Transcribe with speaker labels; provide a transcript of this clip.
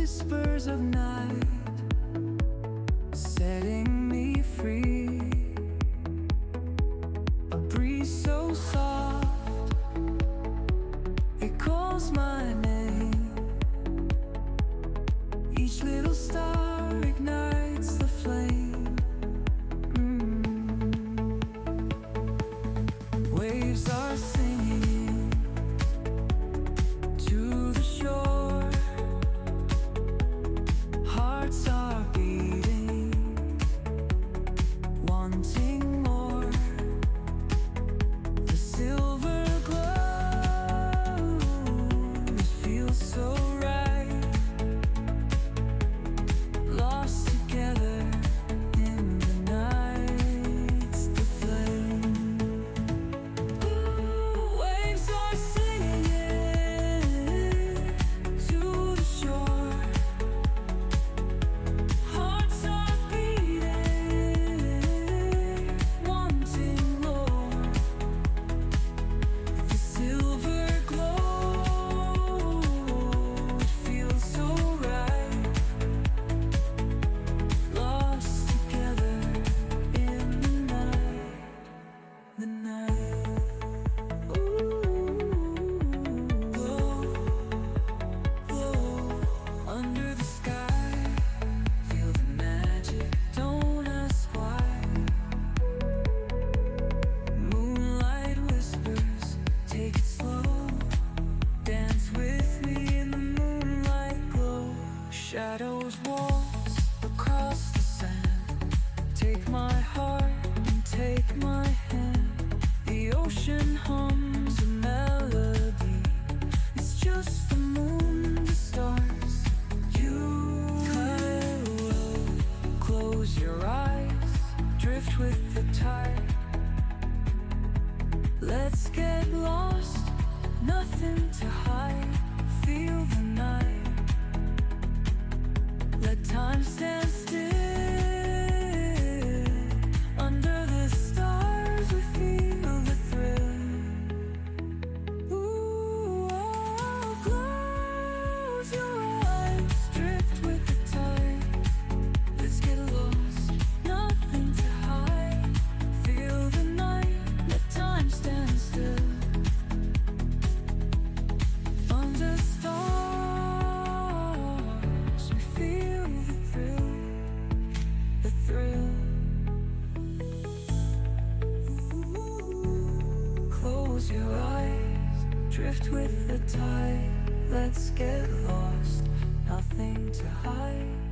Speaker 1: whispers of night, setting me free. A breeze so soft, it calls my name. Each little star ignites the flame. Waves are singing to the shore. Hearts are beating, wanting more. The silver glow, it feels so right. Lost together in the night's the flame. Waves are singing to the shore. Hearts are beating, wanting more. The silver glow, it feels so right. Lost together in the night. Glow, glow under the sky. Feel the magic, don't ask why. Moonlight whispers, take it slow. Dance with me in the moonlight glow. Shadows waltz across the sand. Take my heart and take my hand. The ocean hums a melody. It's just the moon, the stars, you. Close your eyes, drift with the tide. Let's get lost, nothing to hide. Feel the night, let time stand still. Under the stars we feel the thrill. Ooh, oh, close your eyes, drift with the tide. Let's get lost, nothing to hide. Feel the night, let time stand still. Under stars we feel the thrill, the thrill. Close your eyes, drift with the tide. Let's get lost, nothing to hide.